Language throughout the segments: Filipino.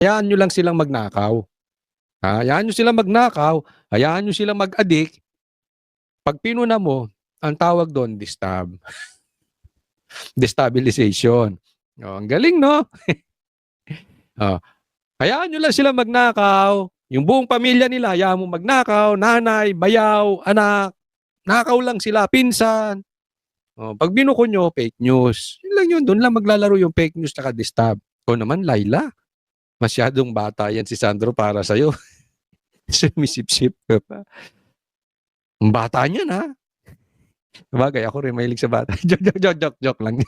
Hayaan nyo lang silang magnakaw. Hayaan nyo silang magnakaw, hayaan nyo silang mag-addict. Pag pinuna mo, ang tawag doon, destabilization. Ang galing, no? Oh, hayaan nyo lang silang magnakaw. Yung buong pamilya nila, hayaan mo magnakaw, nanay, bayaw, anak. Nakaw lang sila, pinsan. Pag binuko nyo, fake news. Yun lang yun, doon lang maglalaro yung fake news at disturb. O naman, Laila, masyadong bata yan si Sandro para sa'yo. Sumisip-sip ka pa. Ang bata niyan, ha? Bagay, ako rin mahilig sa bata. Joke lang.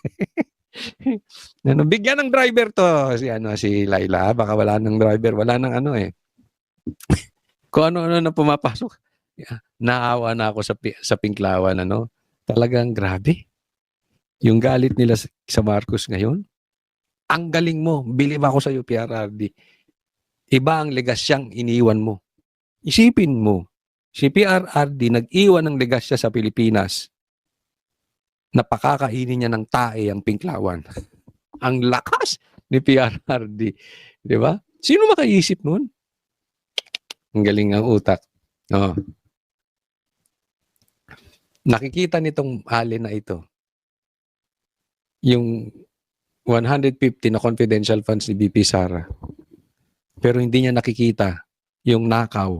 Bigyan ng driver to si Laila. Baka wala ng driver, wala ng ano eh. Kung ano-ano na pumapasok. Naawa na ako sa Pinklawan, ano. Talagang grabe. Yung galit nila sa Marcos ngayon. Ang galing mo. Bilib ako sa iyo, PRRD. Iba ang legasyang iniwan mo. Isipin mo, si PRRD nag-iwan ng legasya sa Pilipinas. Napakakainin niya ng tae ang Pinklawan. Ang lakas ni PRRD. Di ba? Sino makaisip nun? Ang galing ang utak. No. Nakikita nitong alin na ito. Yung 150 na confidential funds ni BP Sara. Pero hindi niya nakikita yung nakaw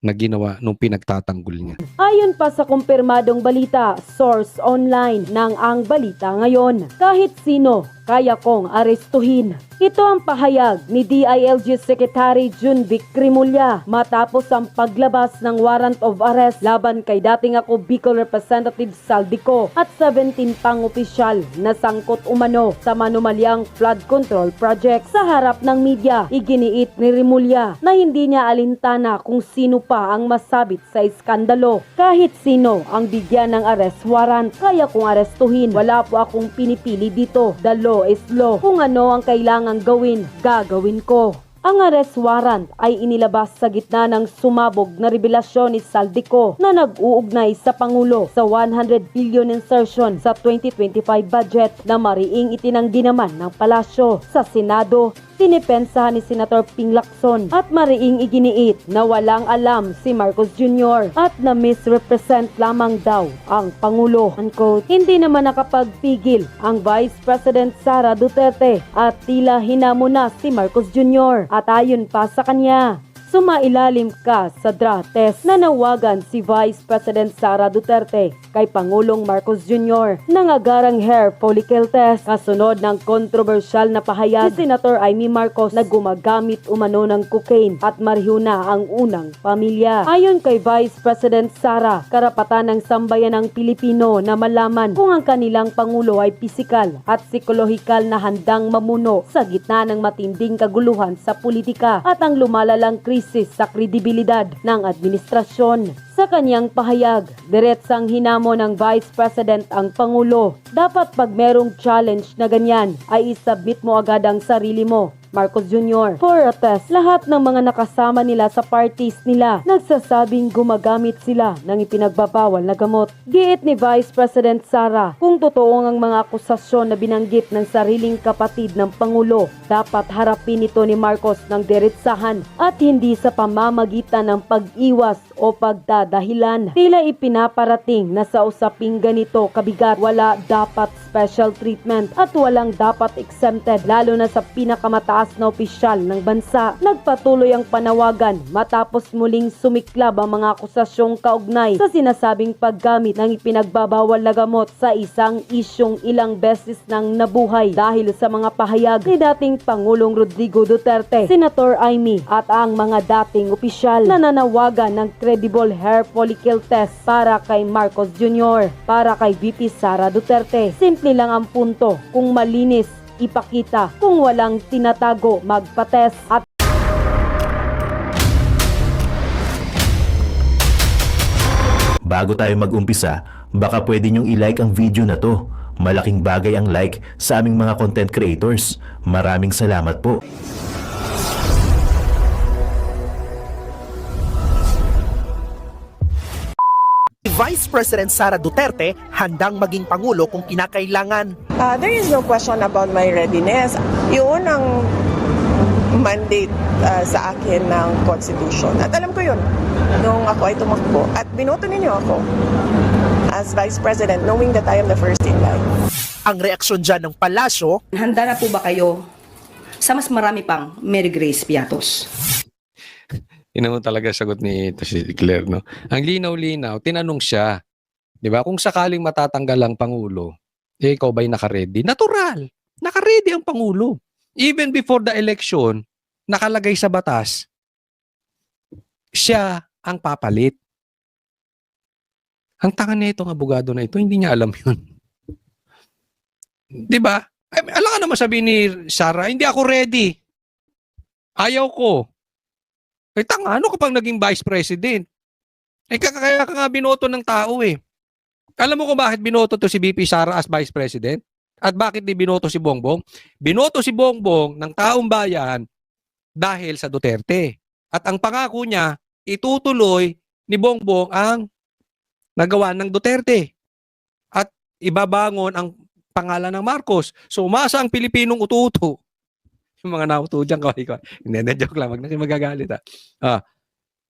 na ginawa nung pinagtatanggol niya. Ayon pa sa kumpirmadong balita, source online ng Ang Balita Ngayon, kahit sino kaya kong arestuhin. Ito ang pahayag ni DILG Secretary Junvic Rimulya matapos ang paglabas ng warrant of arrest laban kay dating ako Bicol Representative Saldico at 17 pang opisyal na sangkot umano sa manumalyang flood control project. Sa harap ng media, iginiit ni Rimulya na hindi niya alintana kung sino pa ang masabit sa iskandalo. Kahit sino ang bigyan ng arrest warrant, kaya kong arestuhin. Wala po akong pinipili dito. The law is law. Kung ano ang kailangang gawin, gagawin ko. Ang arrest warrant ay inilabas sa gitna ng sumabog na revelasyon ni Saldico na nag-uugnay sa Pangulo sa 100 billion insertion sa 2025 budget na mariing itinanggi naman ng palasyo. Sa Senado, dinipensahan ni Senator Ping Lacson at mariing iginiit na walang alam si Marcos Jr. at na misrepresent lamang daw ang Pangulo. Unquote. Hindi naman nakapagpigil ang Vice President Sara Duterte at tila hinamo na si Marcos Jr. At ayon pa sa kanya, sumailalim ka sa draft test na nawagan si Vice President Sara Duterte kay Pangulong Marcos Jr. Nangagarang hair follicle test kasunod ng kontrobersyal na pahayag ni Senator Amy Marcos na gumagamit umano ng cocaine at mariho na ang unang pamilya. Ayon kay Vice President Sara, karapatan ng sambayanang Pilipino na malaman kung ang kanilang Pangulo ay pisikal at psikolohikal na handang mamuno sa gitna ng matinding kaguluhan sa politika at ang lumalalang krisis sa kredibilidad ng administrasyon. Sa kanyang pahayag, diretsang hinamo ng Vice President ang Pangulo. Dapat pag merong challenge na ganyan, ay isubmit mo agad ang sarili mo, Marcos Jr. For a test, lahat ng mga nakasama nila sa parties nila nagsasabing gumagamit sila ng ipinagbabawal na gamot. Giit ni Vice President Sara, kung totoo ang mga akusasyon na binanggit ng sariling kapatid ng Pangulo, dapat harapin ito ni Marcos ng diretsahan at hindi sa pamamagitan ng pag-iwas o pagdadahilan. Tila ipinaparating na sa usaping ganito kabigat, wala dapat special treatment at walang dapat exempted, lalo na sa pinakamataas na opisyal ng bansa. Nagpatuloy ang panawagan matapos muling sumiklab ang mga akusasyong kaugnay sa sinasabing paggamit ng ipinagbabawal na gamot sa isang isyong ilang beses nang nabuhay dahil sa mga pahayag ni dating Pangulong Rodrigo Duterte, Senator Amy at ang mga dating opisyal na nanawagan ng credible hair follicle test para kay Marcos Jr. Para kay VP Sara Duterte, simple lang ang punto, kung malinis ipakita, kung walang tinatago magpa-test. At bago tayo mag-umpisa, baka pwede nyong i-like ang video na to. Malaking bagay ang like sa aming mga content creators. Maraming salamat po. Vice President Sara Duterte handang maging Pangulo kung kinakailangan. There is no question about my readiness. Yun ang mandate sa akin ng Constitution. At alam ko yun, nung ako ay tumakbo. At binoto ninyo ako as Vice President, knowing that I am the first in line. Ang reaksyon dyan ng palasyo, Handa na po ba kayo sa mas marami pang Mary Grace Piatos? Yun naman talaga sagot ni ito si Claire, no? Ang linaw-linaw, tinanong siya, di ba? Kung sakaling matatanggal ang Pangulo, eh, ikaw ba'y nakaredy? Natural! Nakaredy ang Pangulo. Even before the election, nakalagay sa batas, siya ang papalit. Ang tanga na itong abogado na ito, hindi niya alam yun. Di ba? Alam ka naman sabihin ni Sara, hindi ako ready. Ayaw ko. Eh tanga, ano kapag naging vice president? Eh kaya ka nga binoto ng tao eh. Alam mo kung bakit binoto to si VP Sara as vice president? At bakit di binoto si Bongbong? Binoto si Bongbong ng taong bayan dahil sa Duterte. At ang pangako niya, itutuloy ni Bongbong ang nagawa ng Duterte. At ibabangon ang pangalan ng Marcos. So umasa ang Pilipinong ututo. Yung mga nauto dyan, hindi, joke lang, wag na kayo magagalit.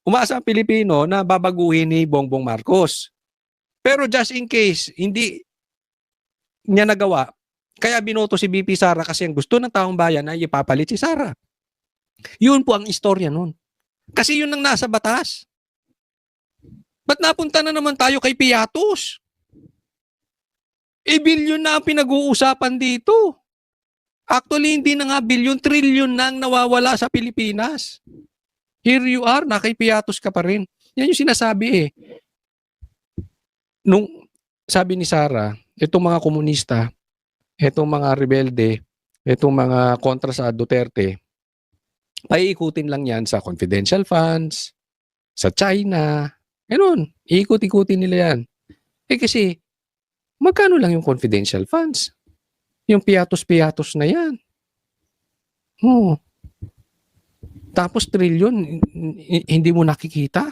Umasa ang Pilipino na babaguhin ni Bongbong Marcos. Pero just in case, hindi niya nagawa, kaya binoto si VP Sara kasi ang gusto ng taong bayan ay ipapalit si Sara. Yun po ang istorya nun. Kasi yun ang nasa batas. Ba't napunta na naman tayo kay Piatos? Bilyon na ang pinag-uusapan dito. Actually, hindi na nga bilyon, trilyon na ang nawawala sa Pilipinas. Here you are, kay Piatos ka pa rin. Yan yung sinasabi eh. Nung sabi ni Sara, itong mga komunista, itong mga rebelde, itong mga kontra sa Duterte, paiikutin lang yan sa confidential funds, sa China, ganun. Iikot-ikutin nila yan. Eh kasi, magkano lang yung confidential funds? Yung piatos-piatos na yan. Oh. Tapos trilyon, hindi mo nakikita.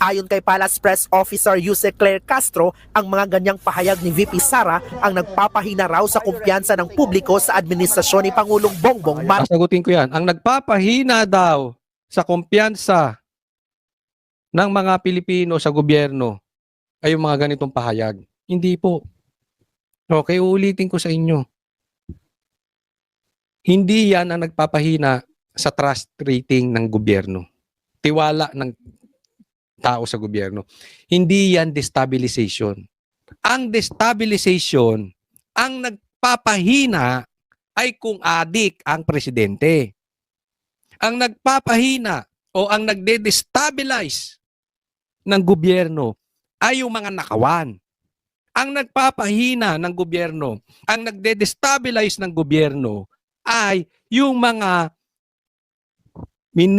ayon kay Palace Press Officer Yuse Claire Castro, ang mga ganyang pahayag ni VP Sara ang nagpapahina raw sa kumpiyansa ng publiko sa administrasyon ni Pangulong Bongbong Marcos. Sagutin ko yan. Ang nagpapahina daw sa kumpiyansa ng mga Pilipino sa gobyerno ay yung mga ganitong pahayag. Hindi po. Okay, uulitin ko sa inyo. Hindi yan ang nagpapahina sa trust rating ng gobyerno. Tiwala ng tao sa gobyerno. Hindi yan destabilization. Ang destabilization, ang nagpapahina ay kung adik ang presidente. Ang nagpapahina o ang nagde-destabilize ng gobyerno ay yung mga nakawan. Ang nagpapahina ng gobyerno, ang nagde-destabilize ng gobyerno ay yung mga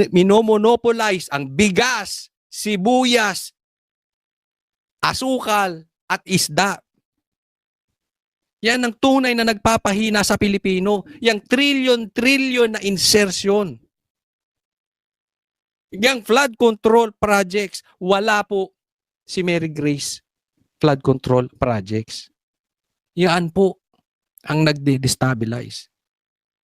minomonopolize ang bigas, sibuyas, asukal at isda. Yan ang tunay na nagpapahina sa Pilipino. Yang trillion na insertion. Yang flood control projects, wala po si Mary Grace flood control projects. Yan po ang nagde-destabilize.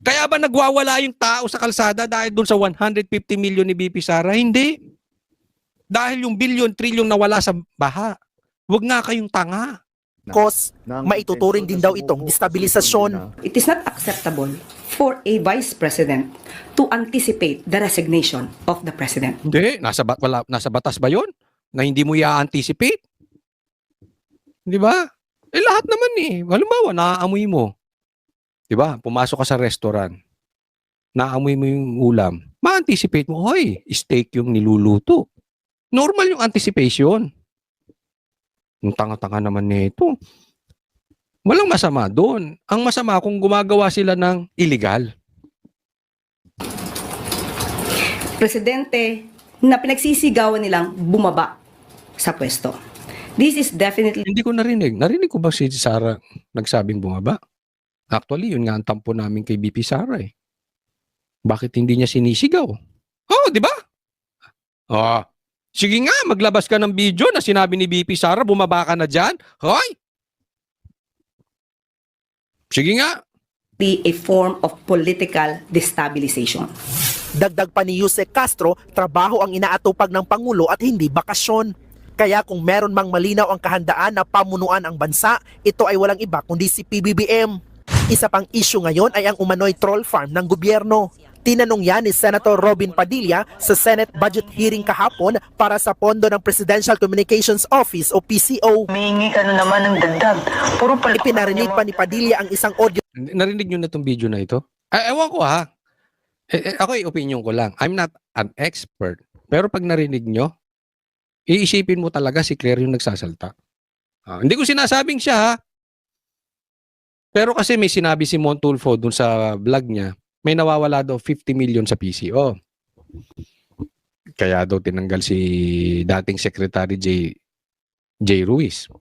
Kaya ba nagwawala yung tao sa kalsada dahil dun sa 150 million ni BP Sara? Hindi. Dahil yung billion, trillion nawala sa baha. Huwag nga kayong tanga. Maituturing din daw itong destabilisasyon. It is not acceptable for a vice president to anticipate the resignation of the president. Hindi. Nasa batas ba yun? Na hindi mo i-anticipate? Di ba? Eh lahat naman eh. Halimbawa, naaamoy mo. Di ba? Pumasok ka sa restaurant. Naamoy mo yung ulam. Ma-anticipate mo, hoy, steak yung niluluto. Normal yung anticipation. Ang tanga-tanga naman nito. Walang masama doon. Ang masama kung gumagawa sila ng illegal. Presidente na pinagsisigawan nilang bumaba sa pwesto. This is definitely Hindi ko narinig. Narinig ko ba si Sara nagsabing bumaba? Actually, yun nga ang tampo namin kay BP Sara eh. Bakit hindi niya sinisigaw? Oh, di ba? Oh, sige nga, maglabas ka ng video na sinabi ni BP Sara, bumaba ka na dyan. Hoy! Sige nga. a form of political destabilization. Dagdag pa ni Yusek Castro, trabaho ang inaatupag ng Pangulo at hindi bakasyon. Kaya kung meron mang malinaw ang kahandaan na pamunuan ang bansa, ito ay walang iba kundi si PBBM. Isa pang issue ngayon ay ang umano'y troll farm ng gobyerno. Tinanong yan ni Senator Robin Padilla sa Senate budget hearing kahapon para sa pondo ng Presidential Communications Office o PCO. Humingi ka na naman ng dagdag. Puro pala. Ipinarinig pa ni Padilla ang isang audio Narinig nyo na itong video na ito? Ay, ewan ko ha. Ako opinion ko lang. I'm not an expert. Pero pag narinig nyo, iisipin mo talaga si Claire yung nagsasalta. Hindi ko sinasabing siya ha. Pero kasi may sinabi si Montulfo dun sa vlog niya, may nawawala daw 50 million sa PCO. Kaya daw tinanggal si dating Secretary J. Ruiz.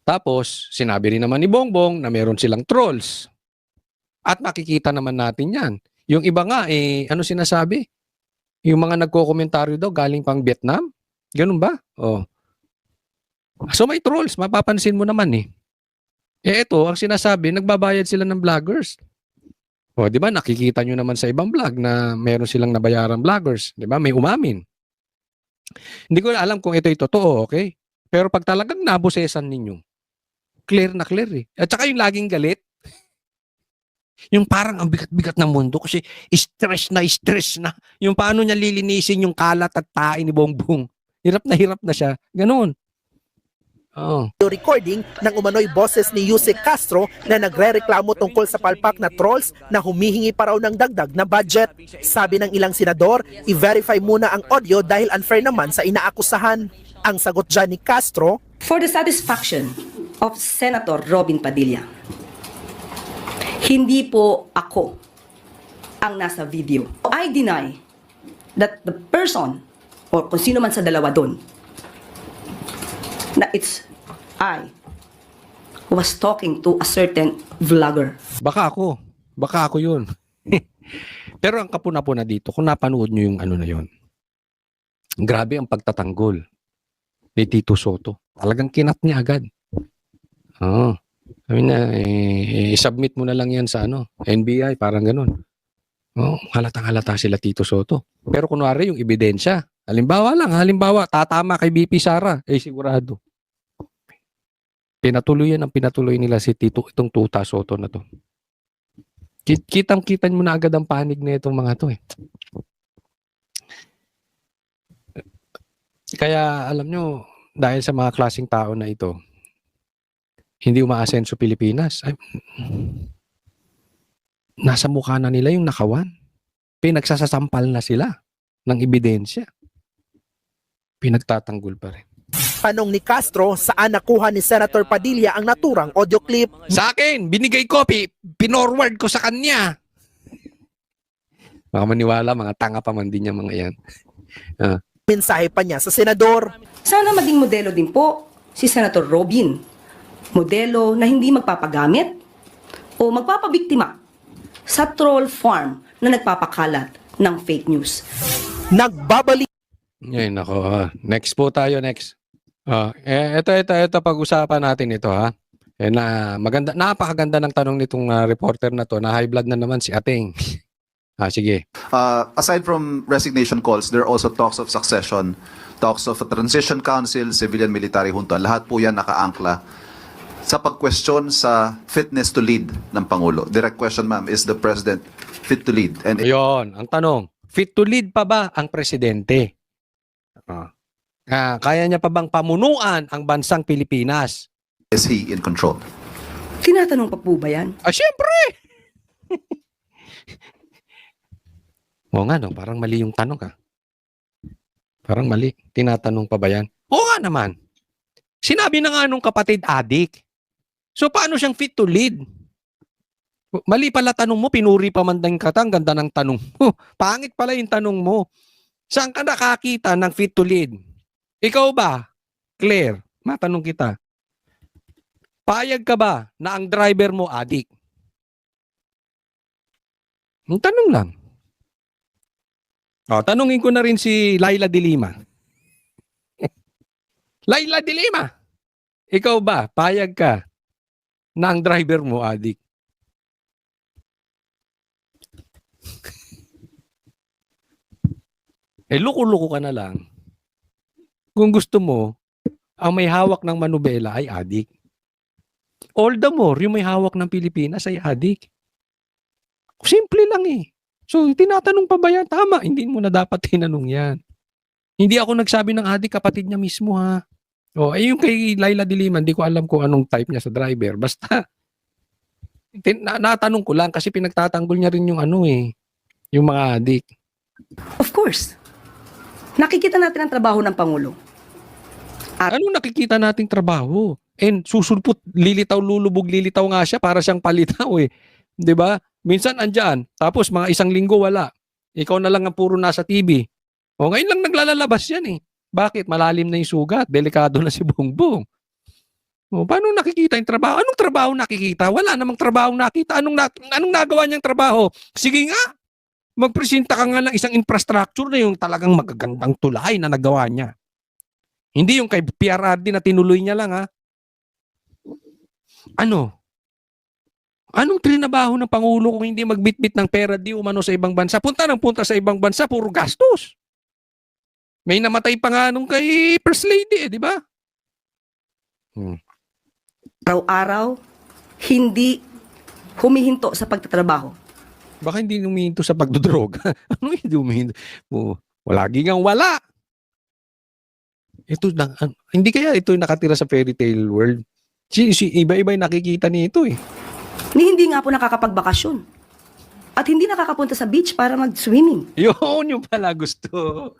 Tapos, sinabi rin naman ni Bongbong na meron silang trolls. At makikita naman natin yan. Yung iba nga, ano sinasabi? Yung mga nagko-komentaryo daw galing pang Vietnam? Ganun ba? Oh. So may trolls, mapapansin mo naman eh. Ito, ang sinasabi, nagbabayad sila ng vloggers. O, di ba, nakikita nyo naman sa ibang vlog na meron silang nabayarang vloggers. Di ba, may umamin. Hindi ko alam kung ito'y totoo, okay? Pero pag talagang nabusesan ninyo, clear na clear eh. At saka yung laging galit, yung parang ang bigat-bigat ng mundo kasi stress na. Yung paano niya lilinisin yung kalat at tae ni Bongbong. Hirap na siya. Ganun. Oh. recording ng umano'y boses ni Yusek Castro na nagrereklamo tungkol sa palpak na trolls na humihingi pa raw ng dagdag na budget. Sabi ng ilang senador, i-verify muna ang audio dahil unfair naman sa inaakusahan. Ang sagot dyan ni Castro, For the satisfaction of Senator Robin Padilla, hindi po ako ang nasa video. I deny that the person or kung sino man sa dalawa doon na it's I who was talking to a certain vlogger. Baka ako yun. Pero ang kapuna-puna dito, kung napanood nyo yung ano na yun, grabe ang pagtatanggol ni Tito Soto. Talagang kinat niya agad. Sabi na, submit mo na lang yan sa NBI, parang ganun. Halatang-halata sila Tito Soto. Pero kunwari yung ebidensya, halimbawa, tatama kay BP Sara, sigurado. Pinatuloy nila si Tito, itong Tuta Soto na to. Kitang-kitan mo na agad ang panig na itong mga to eh. Kaya alam nyo, dahil sa mga klaseng tao na ito, hindi umaasenso Pilipinas. Nasa mukha na nila yung nakawan. Pinagsasasampal na sila ng ebidensya. Pinagtatanggol pa rin. tanong ni Castro saan nakuha ni Senator Padilla ang naturang audio clip. Sa akin, binigay ko, pinorward ko sa kanya. Baka maniwala, mga tanga pa man din yung mga yan. Mensahe pa niya sa senador. Sana maging modelo din po si Senator Robin. Modelo na hindi magpapagamit o magpapabiktima sa troll farm na nagpapakalat ng fake news. Nagbabalik Ay, nako. Next po tayo, next. Ito pag-usapan natin ito ha. Napakaganda ng tanong nitong reporter na to. Na high blood na naman si Ating. Sige. Aside from resignation calls, there are also talks of succession, talks of a transition council, civilian military junta. Lahat po yan nakaangkla sa pag-question sa fitness to lead ng Pangulo. Direct question, ma'am, is the President fit to lead? And Ayun, ang tanong, fit to lead pa ba ang presidente? Kaya niya pa bang pamunuan ang bansang Pilipinas? is he in control? Tinatanong pa po ba yan? Siyempre! Oo nga, no? Parang mali yung tanong, Parang mali. Tinatanong pa ba yan? Oo nga naman. Sinabi na nga nung kapatid adik. So, paano siyang fit to lead? Mali pala tanong mo, pinuri pa man din kata, ang ganda ng tanong mo. Pangit pala yung tanong mo. Saan ka nakakita ng fit to lead? Ikaw ba, Claire? Matanong kita. Payag ka ba na ang driver mo adik? Ang tanong lang. Tanungin ko na rin si Laila de Lima. Laila de Lima, ikaw ba, payag ka na ang driver mo adik? Loko-loko ka na lang. Kung gusto mo, ang may hawak ng manubela ay adik. All the more, yung may hawak ng Pilipinas ay adik. Simple lang eh. So, tinatanong pa ba yan? Tama, hindi mo na dapat tinanong yan. Hindi ako nagsabi ng adik, kapatid niya mismo ha. Yung kay Laila Diliman, di ko alam kung anong type niya sa driver. Basta, natanong ko lang kasi pinagtatanggol niya rin yung yung mga adik. Of course. Nakikita natin ang trabaho ng Pangulo. Anong nakikita nating trabaho? And susulpot, lulubog, lilitaw nga siya para siyang palitaw eh. 'Di ba? Minsan andyan, tapos mga isang linggo wala. Ikaw na lang ang puro nasa TV. Ngayon lang naglalabas yan eh. Bakit? Malalim na yung sugat. Delikado na si Bongbong. Paano nakikita yung trabaho? Anong trabaho nakikita? Wala namang trabaho nakita. Anong nagawa niyang trabaho? Sige nga, magpresenta ka nga ng isang infrastructure na yung talagang magagandang tulay na nagawa niya. Hindi yung kay PRRD na tinuloy niya lang ha. Anong trinabaho ng Pangulo kung hindi magbitbit ng pera di umano sa ibang bansa? Punta sa ibang bansa, puro gastos. May namatay pa nga nung kay First Lady di ba? Araw-araw, hindi humihinto sa pagtatrabaho. Baka hindi humihinto sa pagdodroga. Ano hindi humihinto? Lagi ngang wala. Hindi kaya ito yung nakatira sa fairy tale world? Iba-iba yung nakikita nito eh. Hindi nga po nakakapagbakasyon. At hindi nakakapunta sa beach para mag-swimming. Yun pala gusto.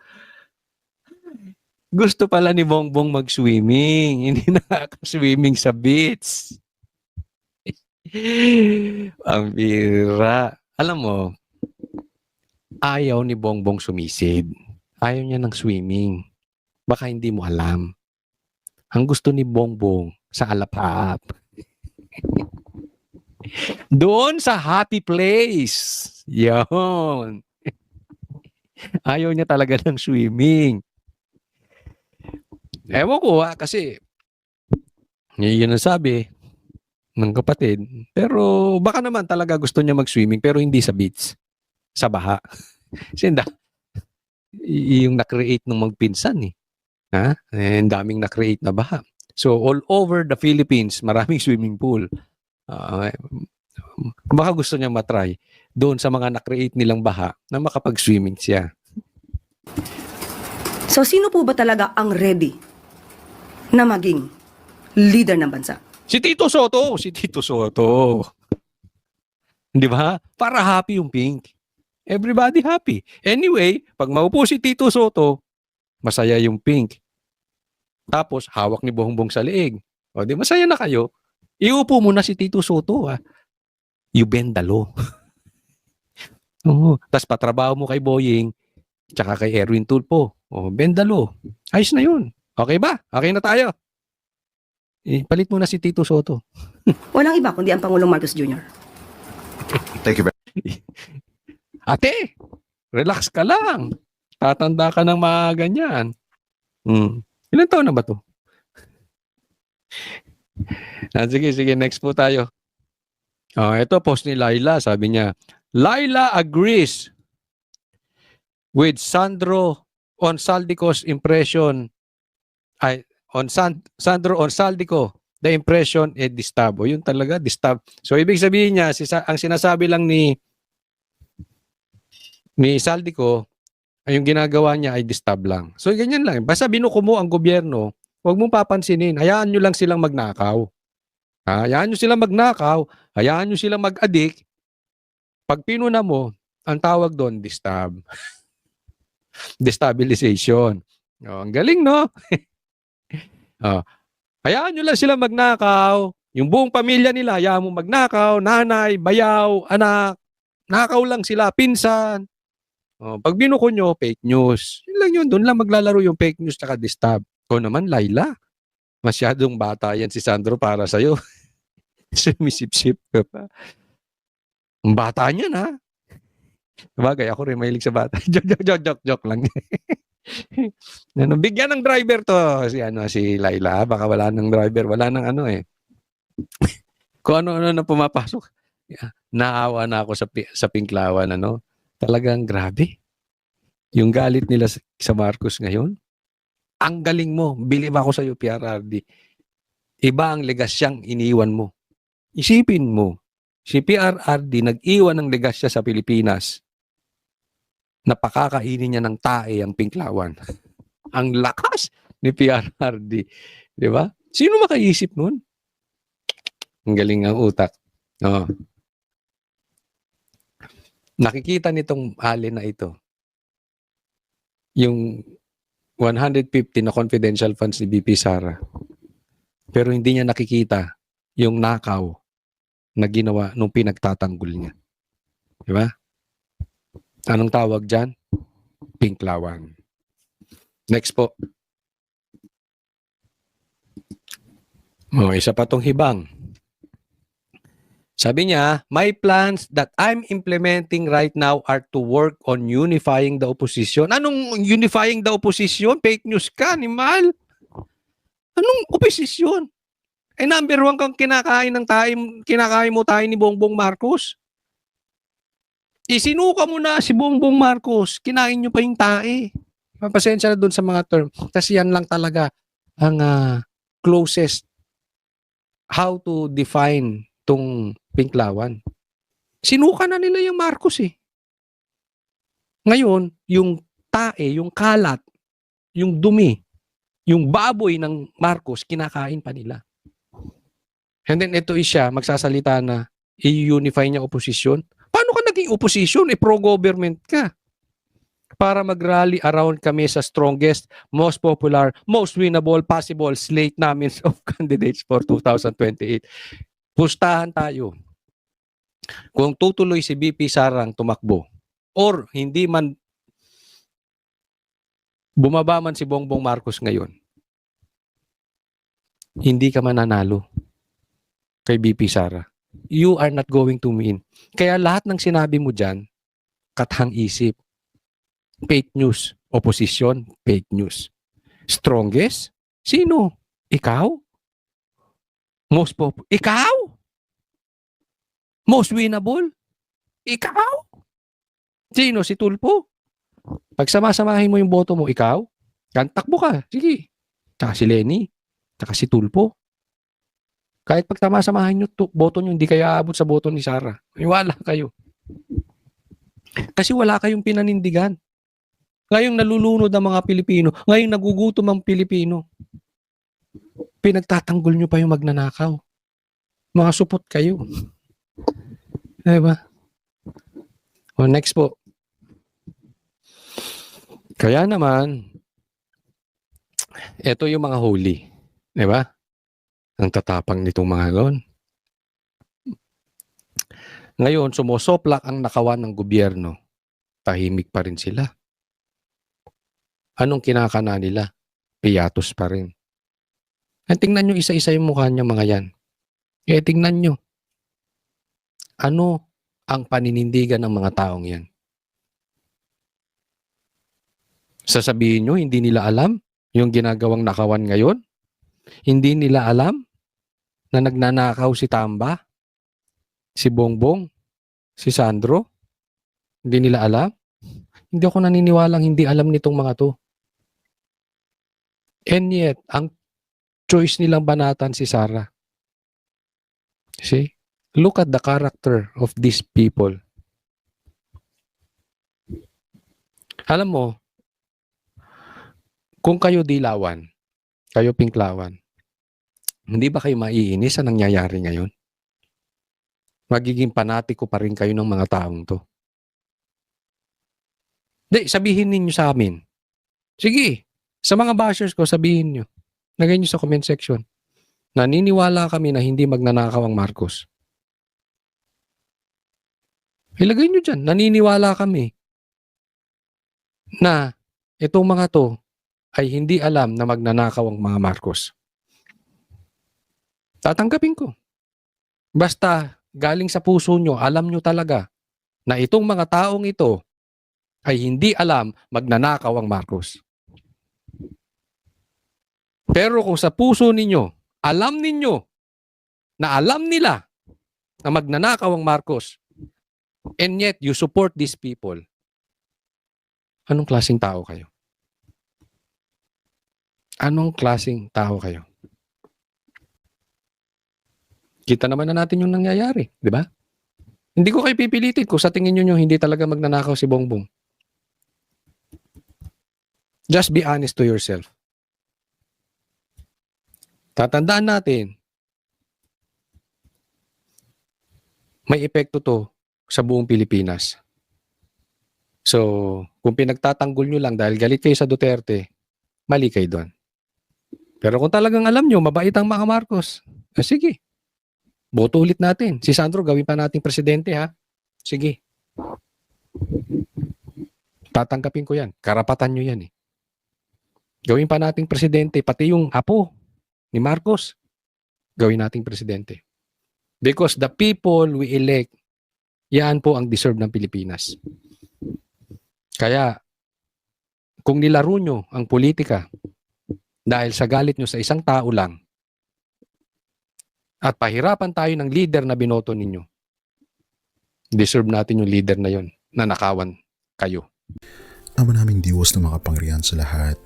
Gusto pala ni Bongbong mag-swimming. Hindi nakaka-swimming sa beach. Ang bira. Alam mo, ayaw ni Bongbong sumisid. Ayaw niya ng swimming. Baka hindi mo alam. Ang gusto ni Bongbong sa alapap. Doon sa happy place. Yun. Ayaw niya talaga ng swimming. Ewan ko kasi yun ang sabi ng kapatid. Pero baka naman talaga gusto niya mag-swimming pero hindi sa beach. Sa baha. Kasi yung na-create ng magpinsan eh. Ang daming na-create na baha. So all over the Philippines, maraming swimming pool. Baka gusto niya matry doon sa mga na-create nilang baha na makapag-swimming siya. So sino po ba talaga ang ready na maging leader ng bansa? Si Tito Soto. Di ba? Para happy yung Pink. Everybody happy. Anyway, pag maupo si Tito Soto, masaya yung Pink. Tapos, hawak ni Bongbong sa leeg. Di masaya na kayo. Iupo mo na si Tito Soto You bend the law. Tapos patrabaho mo kay Boying, tsaka kay Erwin Tulfo. Bend the law. Ayos na yun. Okay ba? Okay na tayo. Palit mo na si Tito Soto. Walang iba kundi ang Pangulong Marcos Jr. Thank you very Ate, relax ka lang. Tatanda ka ng mga ganyan. Ilan taon na ba to? Sige, next po tayo. Ito post ni Laila, sabi niya, Laila agrees with Sandro on Saldico's impression. Sandro on Saldico, the impression is disturb. Yun talaga, disturb. So ibig sabihin niya, ang sinasabi lang ni Saldico, ay yung ginagawa niya ay disturb lang. So ganyan lang. Basta binuko mo ang gobyerno, huwag mong papansinin. Hayaan nyo lang silang magnakaw. Hayaan nyo silang magnakaw. Hayaan nyo silang mag-addict. Pag pinuna mo, ang tawag doon, disturb. Destabilization. Ang galing, no? Hayaan nyo lang silang magnakaw. Yung buong pamilya nila, hayaan mo magnakaw, nanay, bayaw, anak. Nakaw lang sila, pinsan. Pag binuko nyo, fake news. Yun lang yun. Doon lang maglalaro yung fake news tsaka disturb. Naman, Laila. Masyadong bata yan si Sandro para sa'yo. Sumisip-sip ka pa. Ang bata niyan, ha? Sabagay, ako rin mahilig sa bata. Joke lang. Bigyan ng driver to si Laila. Baka wala ng driver. Wala ng Kung ano na pumapasok. Naawa na ako sa Pinklawan, Talagang grabe. Yung galit nila sa Marcos ngayon. Ang galing mo. Believe ako sa iyo, PRRD. Iba ang legasyang iniwan mo. Isipin mo, si PRRD nag-iwan ng legasya sa Pilipinas na pakakainin niya ng tae ang Pinklawan. Ang lakas ni PRRD. Di ba? Sino makaisip nun? Ang galing ang utak. Oh. Nakikita nitong alin na ito. Yung 150 na confidential funds ni BP Sara. Pero hindi niya nakikita yung nakaw na ginawa nung pinagtatanggol niya. Di ba? Anong tawag dyan? Pinklawan. Next po. Isa pa tong hibang. Sabi niya, my plans that I'm implementing right now are to work on unifying the opposition. Anong unifying the opposition? Fake news ka, animal. Anong oposisyon? Number 1 kang kinakain mo tayo ni Bongbong Marcos. Isinuka mo na si Bongbong Marcos. Kinain nyo pa yung tae. Pasensya na dun sa mga term. Kasi yan lang talaga ang closest how to define tong Pinklawan. Sinuka na nila yung Marcos eh. Ngayon, yung tae, yung kalat, yung dumi, yung baboy ng Marcos, kinakain pa nila. And then ito siya, magsasalita na i-unify niya oposisyon. Paano ka naging oposisyon? Pro-government ka. Para mag-rally around kami sa strongest, most popular, most winnable possible slate namin of candidates for 2028. Pustahan tayo. Kung tutuloy si BP Sarang tumakbo or hindi man bumaba man si Bongbong Marcos ngayon, hindi ka mananalo kay BP Sara. You are not going to win. Kaya lahat ng sinabi mo dyan, kathang isip. Fake news. Opposition, fake news. Strongest? Sino? Ikaw? Most popular? Ikaw? Most winnable? Ikaw? Sino? Si Tulfo? Pag sama-samahin mo yung boto mo, ikaw? Takbo ka. Sige. Tsaka si Lenny. Tsaka si Tulfo. Kahit pag sama-samahin nyo, boto nyo, hindi kayo aabot sa boto ni Sara. Iwala kayo. Kasi wala kayong pinanindigan. Ngayong nalulunod ang mga Pilipino. Ngayong nagugutom ang Pilipino. Pinagtatanggol nyo pa yung magnanakaw. Mga supot kayo. Diba? O next po. Kaya naman, ito yung mga huli. Diba? Ang tatapang nitong mga lon. Ngayon, sumusoplak ang nakawan ng gobyerno. Tahimik pa rin sila. Anong kinakana nila? Piyatos pa rin. Tingnan nyo isa-isa yung mukha niya mga yan. Tingnan nyo. Ano ang paninindigan ng mga taong yan? Sasabihin nyo, hindi nila alam yung ginagawang nakawan ngayon? Hindi nila alam na nagnanakaw si Tamba, si Bongbong, si Sandro? Hindi nila alam? Hindi ako naniniwalang hindi alam nitong mga to. And yet, ang choice nilang banatan si Sara. See? Look at the character of these people. Alam mo, kung kayo dilawan, kayo Pinklawan, hindi ba kayo maiinis sa nangyayari ngayon? Magiging panatiko pa rin kayo ng mga taong to. Sabihin ninyo sa amin. Sige, sa mga bashers ko, sabihin nyo. Lagay nyo sa comment section. Naniniwala kami na hindi magnanakaw ang Marcos. Ilagay nyo dyan. Naniniwala kami na itong mga to ay hindi alam na magnanakaw ang mga Marcos. Tatanggapin ko. Basta galing sa puso nyo, alam nyo talaga na itong mga taong ito ay hindi alam magnanakaw ang Marcos. Pero kung sa puso ninyo, alam ninyo na alam nila na magnanakaw ang Marcos, and yet you support these people, Anong klaseng tao kayo? Anong klaseng tao kayo? Kita naman na natin yung nangyayari, di ba? Hindi ko kayo pipilitin kung sa tingin nyo hindi talaga magnanakaw si Bongbong. Just be honest to yourself. Tatandaan natin, may epekto to sa buong Pilipinas. So, kung pinagtatanggol nyo lang dahil galit kayo sa Duterte, mali kayo doon. Pero kung talagang alam nyo, mabait ang mga Marcos, sige. Boto ulit natin. Si Sandro, gawin pa nating presidente, ha? Sige. Tatanggapin ko yan. Karapatan nyo yan, eh. Gawin pa nating presidente, pati yung apo ni Marcos, gawin nating presidente. Because the people we elect, yan po ang deserve ng Pilipinas. Kaya, kung nilaro nyo ang politika dahil sa galit nyo sa isang tao lang, at pahirapan tayo ng leader na binoto ninyo, deserve natin yung leader na yon na nakawan kayo. Ama naming Diyos na makapangyarihan sa lahat,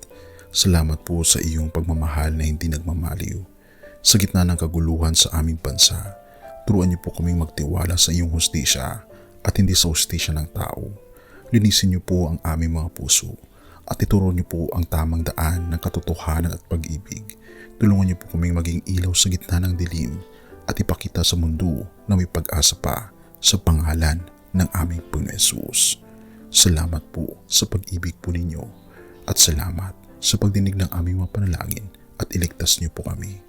salamat po sa iyong pagmamahal na hindi nagmamaliw. Sa gitna ng kaguluhan sa aming bansa, turuan niyo po kaming magtiwala sa iyong hustisya at hindi sa hustisya ng tao. Linisin niyo po ang aming mga puso at ituro niyo po ang tamang daan ng katotohanan at pag-ibig. Tulungan niyo po kaming maging ilaw sa gitna ng dilim at ipakita sa mundo na may pag-asa pa sa pangalan ng aming Panginoon Hesus. Salamat po sa pag-ibig po ninyo at salamat sa pagdinig ng aming mga panalangin at iligtas niyo po kami.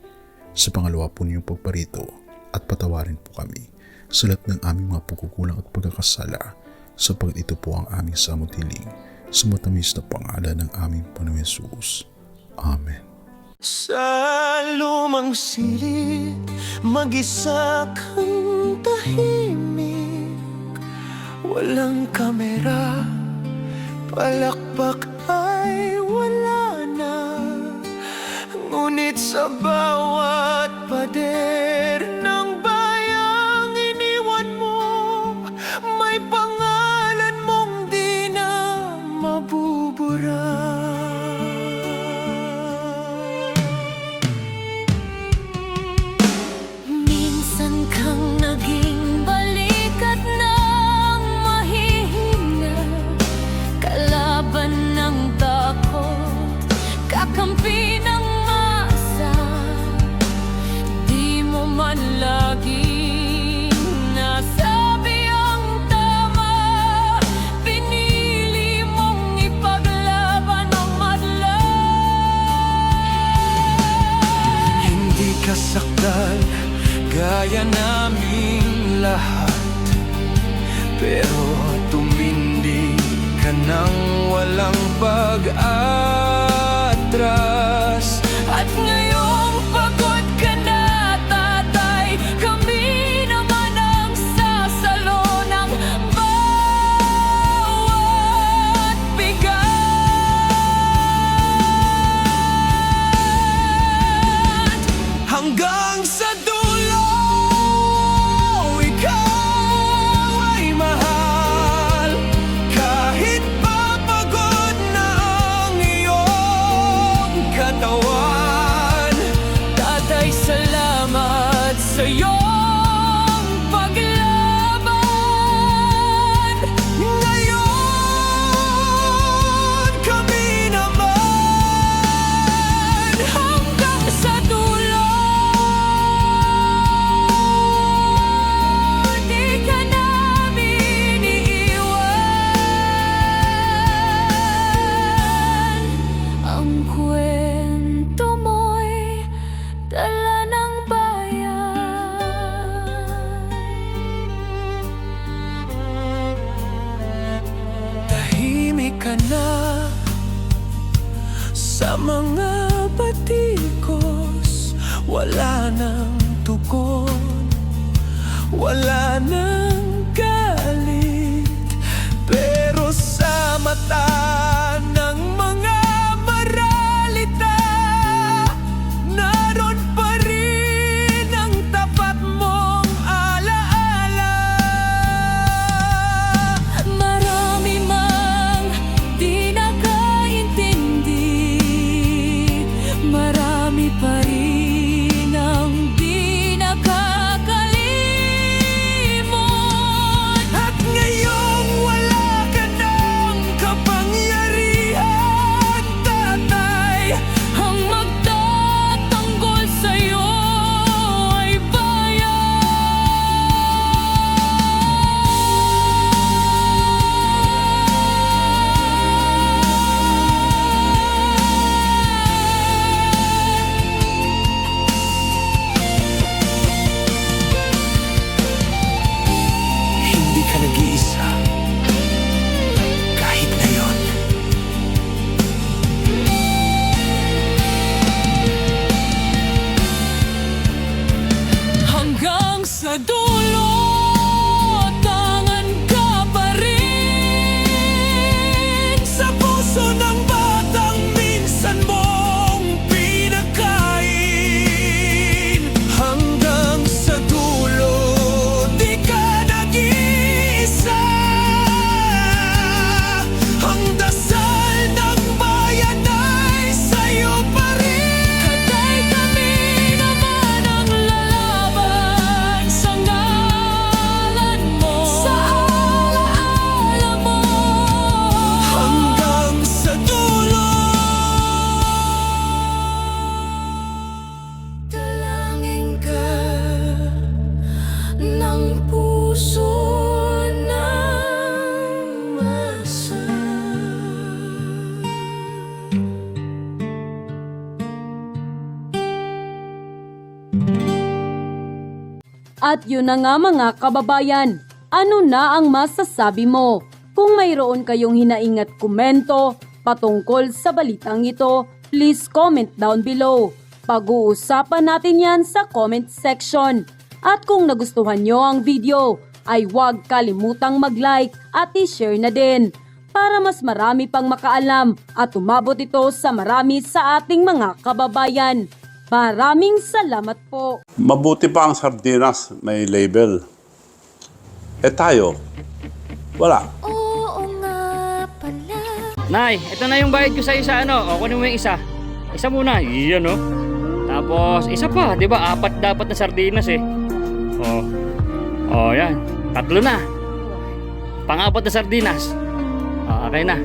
Sa pangalawa po niyong pagparito at patawarin po kami sa lahat ng aming mga pagkukulang at pagkakasala sapagkat ito po ang aming samutiling sa matamis na pangalan ng aming Panginoon Hesus. Amen. Sa lumang silid, mag-isa kang tahimik. Walang kamera, palakpak ay wala na. Ngunit sa bawat pader ng bayang iniwan mo, may pangalan mong di na mabubura. Minsan kang naging balikat ng mahihina, kalaban ng takot, kakampi ng masa. Di mo man laging nasabi ang tama, pinili mong ipaglaban ang madla. Hindi ka sakdal gaya naming lahat, pero tumindi ka ng walang pag-atras. At ngayong pagod ka na, tatay, kami naman ang sasalo ng bawat bigat. Hanggang sa dulo, ikaw ay mahal. Kahit papagod na ang iyong katawan, tatay, salamat sa iyong paglaban. Ngayon, kami naman hanggang sa dulo. Di ka namin iiwan. Ang kwento mo'y dala ng bayan. Tahimik ka na sa mga batikos, wala nang tugon, wala nang galit, pero sa mata ng mga maralita, naroon pa rin ang tapat mong alaala. Marami mang di At yun na nga mga kababayan, ano na ang masasabi mo? Kung mayroon kayong hinaing at komento patungkol sa balitang ito, please comment down below. Pag-uusapan natin yan sa comment section. At kung nagustuhan nyo ang video, ay huwag kalimutang mag-like at i-share na din para mas marami pang makaalam at umabot ito sa marami sa ating mga kababayan. Maraming salamat po. Mabuti pa ang sardinas, may label. Eh tayo, wala. Oo nga pala. Nay, ito na yung bayad ko sa isa, ano? O, kunin mo yung isa. Isa muna, iyan, no? Tapos, isa pa, di ba? 4 dapat na sardinas, eh. Yan. 3 na. Pang-4 na sardinas. Okay na.